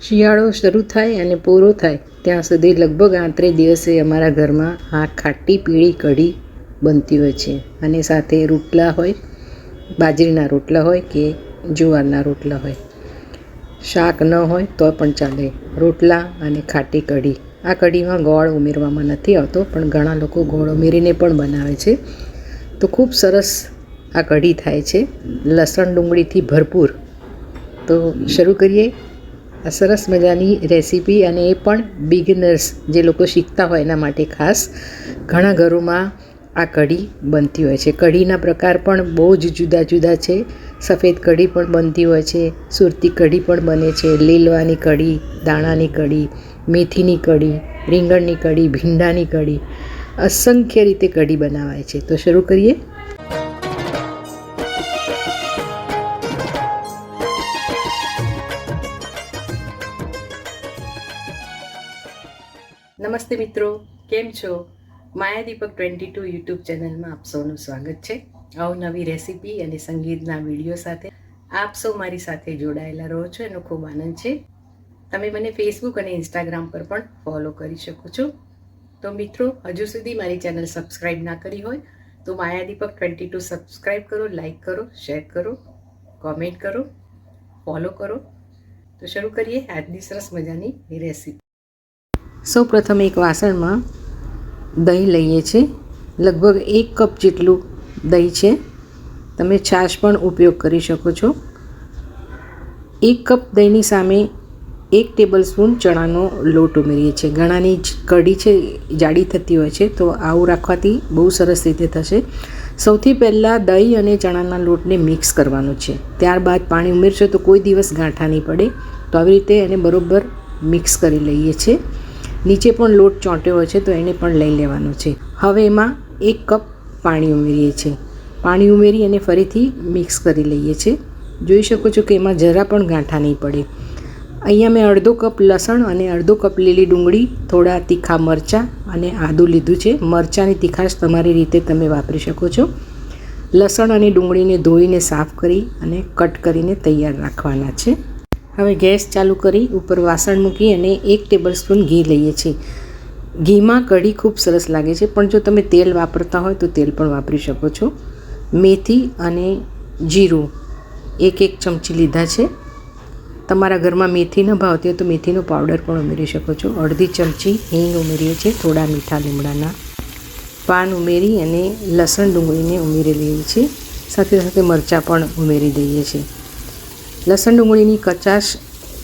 શિયાળો શરૂ થાય અને પૂરો થાય ત્યાં સુધી લગભગ 8 દિવસે અમારા ઘરમાં આ ખાટી પીળી કઢી બનતી હોય છે. અને સાથે રોટલા હોય, બાજરીના રોટલા હોય કે જુવારના રોટલા હોય. શાક ન હોય તો પણ ચાલે. રોટલા અને ખાટી કઢી. આ કઢીમાં ગોળ ઉમેરવામાં નથી આવતો, પણ ઘણા લોકો ગોળ ઉમેરીને પણ બનાવે છે. તો ખૂબ સરસ આ કઢી થાય છે, લસણ ડુંગળીથી ભરપૂર. તો શરૂ કરીએ આ સરસ મજાની રેસીપી. અને એ પણ બિગિનર્સ, જે લોકો શીખતા હોય એના માટે ખાસ. ઘણા ઘરોમાં આ કઢી બનતી હોય છે. કઢીના પ્રકાર પણ બહુ જ જુદા જુદા છે. સફેદ કઢી પણ બનતી હોય છે, સુરતી કઢી પણ બને છે, લીલવાની કઢી, દાણાની કઢી, મેથીની કઢી, રીંગણની કઢી, ભીંડાની કઢી. અસંખ્ય રીતે કઢી બનાવાય છે. તો શરૂ કરીએ. નમસ્તે મિત્રો, કેમ છો? માયા દીપક 22 યુટ્યુબ ચેનલમાં આપ સૌનું સ્વાગત છે. અવનવી રેસીપી અને સંગીતના વિડીયો સાથે આપ સૌ મારી સાથે જોડાયેલા રહો છો, એનો ખૂબ આનંદ છે. તમે મને ફેસબુક અને ઇન્સ્ટાગ્રામ પર પણ ફોલો કરી શકો છો. તો મિત્રો, હજુ સુધી મારી ચેનલ સબસ્ક્રાઈબ ના કરી હોય તો માયા દીપક 22 સબસ્ક્રાઈબ કરો, લાઈક કરો, શેર કરો, કોમેન્ટ કરો, ફોલો કરો. તો શરૂ કરીએ આજની સરસ મજાની રેસીપી. સૌ પ્રથમ એક વાસણમાં દહીં લઈએ છીએ. લગભગ 1 કપ જેટલું દહીં છે. તમે છાશ પણ ઉપયોગ કરી શકો છો. 1 કપ દહીંની સામે 1 ટેબલ સ્પૂન ચણાનો લોટ ઉમેરીએ છીએ. ઘણાની કઢી છે જાડી થતી હોય છે, તો આવું રાખવાથી બહુ સરસ રીતે થશે. સૌથી પહેલાં દહીં અને ચણાના લોટને મિક્સ કરવાનો છે. ત્યારબાદ પાણી ઉમેરશો તો કોઈ દિવસ ગાંઠા નહીં પડે. તો આવી રીતે એને બરોબર મિક્સ કરી લઈએ છીએ. નીચે પણ લોટ ચોંટ્યો હોય છે તો એને પણ લઈ લેવાનો છે. હવે એમાં 1 કપ પાણી ઉમેરીએ છીએ. પાણી ઉમેરી અને ફરીથી મિક્સ કરી લઈએ છીએ. જોઈ શકો છો કે એમાં જરા પણ ગાંઠા નહીં પડે. અહીંયા મેં અડધો કપ લસણ અને અડધો કપ લીલી ડુંગળી, થોડા તીખા મરચાં અને આદું લીધું છે. મરચાંની તીખાશ તમારી રીતે તમે વાપરી શકો છો. લસણ અને ડુંગળીને ધોઈને સાફ કરી અને કટ કરીને તૈયાર રાખવાના છે. હવે ગેસ ચાલુ કરી ઉપર વાસણ મૂકી અને 1 ટેબલ સ્પૂન ઘી લઈએ છીએ. ઘીમાં કઢી ખૂબ સરસ લાગે છે, પણ જો તમે તેલ વાપરતા હોય તો તેલ પણ વાપરી શકો છો. મેથી અને જીરું 1 ચમચી લીધા છે. તમારા ઘરમાં મેથી ન ભાવતી હોય તો મેથીનો પાવડર પણ ઉમેરી શકો છો. અડધી ચમચી હિંગ ઉમેરીએ છીએ. થોડા મીઠા લીમડાના પાન ઉમેરી અને લસણ ડુંગળીને ઉમેરી લઈએ છીએ. સાથે સાથે મરચાં પણ ઉમેરી દઈએ છીએ. લસણ ડુંગળીની કચાશ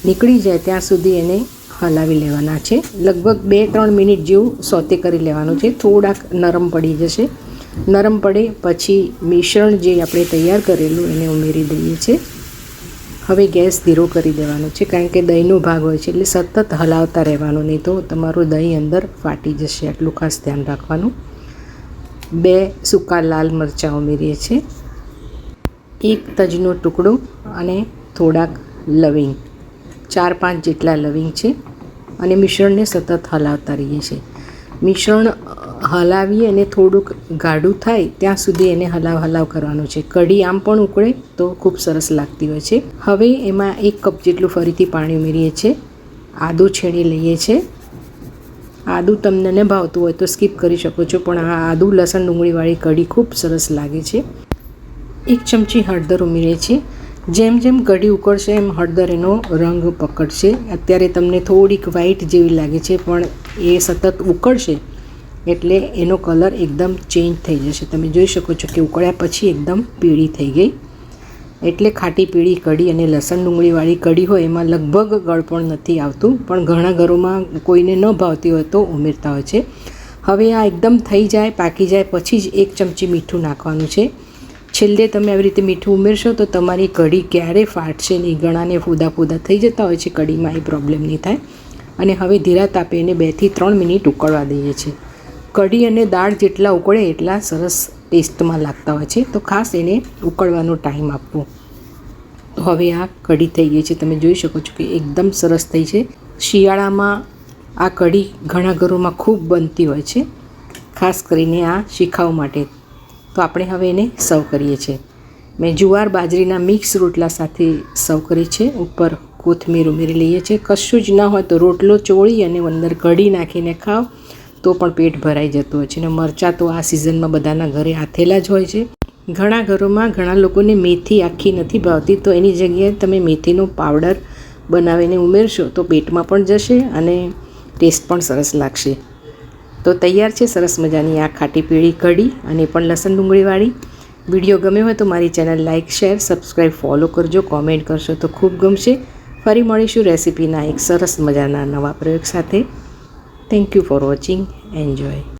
નીકળી જાય ત્યાં સુધી એને હલાવી લેવાના છે. લગભગ 2-3 મિનિટ જેવું સોતે કરી લેવાનું છે. થોડાક નરમ પડી જશે. નરમ પડે પછી મિશ્રણ જે આપણે તૈયાર કરેલું એને ઉમેરી દઈએ છીએ. હવે ગેસ ધીરો કરી દેવાનો છે, કારણ કે દહીંનો ભાગ હોય છે એટલે સતત હલાવતા રહેવાનું, નહીં તો તમારું દહીં અંદર ફાટી જશે. આટલું ખાસ ધ્યાન રાખવાનું. 2 સૂકા લાલ મરચાં ઉમેરીએ છીએ. 1 તજનો ટુકડો અને થોડાક લવિંગ, 4-5 જેટલા લવિંગ છે. અને મિશ્રણને સતત હલાવતા રહીએ છીએ. મિશ્રણ હલાવી અને થોડુંક ગાઢું થાય ત્યાં સુધી એને હલાવ કરવાનું છે. કઢી આમ પણ ઉકળે તો ખૂબ સરસ લાગતી હોય છે. હવે એમાં 1 કપ જેટલું ફરીથી પાણી ઉમેરીએ છીએ. આદું છીણી લઈએ છીએ. આદું તમને ન ભાવતું હોય તો સ્કીપ કરી શકો છો, પણ આ આદું લસણ ડુંગળીવાળી કઢી ખૂબ સરસ લાગે છે. 1 ચમચી હળદર ઉમેરીએ છીએ. જેમ જેમ કઢી ઉકળશે એમ હળદર એનો રંગ પકડશે. અત્યારે તમને થોડીક વ્હાઈટ જેવી લાગે છે, પણ એ સતત ઉકળશે એટલે એનો કલર એકદમ ચેન્જ થઈ જશે. તમે જોઈ શકો છો કે ઉકળ્યા પછી એકદમ પીળી થઈ ગઈ. એટલે ખાટી પીળી કઢી અને લસણ ડુંગળીવાળી કઢી હોય એમાં લગભગ ગળપણ નથી આવતું, પણ ઘણા ઘરોમાં કોઈને ન ભાવતી હોય તો ઉમેરતા હોય છે. હવે આ એકદમ થઈ જાય, પાકી જાય પછી જ 1 ચમચી મીઠું નાખવાનું છે. છેલ્લે તમે આવી રીતે મીઠું ઉમેરશો તો તમારી કઢી ક્યારેય ફાટશે નહીં. ઘણાને ફૂદા થઈ જતા હોય છે કઢીમાં, એ પ્રોબ્લેમ નહીં થાય. અને હવે ધીરા તાપે એને 2 થી 3 મિનિટ ઉકળવા દઈએ છીએ. કઢી અને દાળ જેટલા ઉકળે એટલા સરસ ટેસ્ટમાં લાગતા હોય છે, તો ખાસ એને ઉકળવાનો ટાઈમ આપવો. તો હવે આ કઢી થઈ ગઈ છે. તમે જોઈ શકો છો કે એકદમ સરસ થઈ છે. શિયાળામાં આ કઢી ઘણા ઘરોમાં ખૂબ બનતી હોય છે, ખાસ કરીને આ શિખાઉ માટે. તો આપણે હવે એને સર્વ કરીએ છીએ. મેં જુવાર બાજરીના મિક્સ રોટલા સાથે સર્વ કરી છે. ઉપર કોથમીર ઉમેરી લઈએ છીએ. કશું જ ના હોય તો રોટલો ચોળી અને અંદર કઢી નાખીને ખાઓ તો પણ પેટ ભરાઈ જતું હોય છે. અને મરચાં તો આ સિઝનમાં બધાના ઘરે આથેલા જ હોય છે. ઘણા ઘરોમાં ઘણા લોકોને મેથી આખી નથી ભાવતી, તો એની જગ્યાએ તમે મેથીનો પાવડર બનાવીને ઉમેરશો તો પેટમાં પણ જશે અને ટેસ્ટ પણ સરસ લાગશે. તો તૈયાર છે સરસ મજાની આ ખાટી પીળી કઢી, અને પણ લસણ ડુંગળીવાળી. વિડીયો ગમ્યો હોય તો મારી channel like, share, subscribe, follow કરજો. કોમેન્ટ કરશો તો ખૂબ ગમશે. ફરી મળીશું રેસીપીના એક સરસ મજાના નવા પ્રયોગ સાથે. Thank you for watching. Enjoy.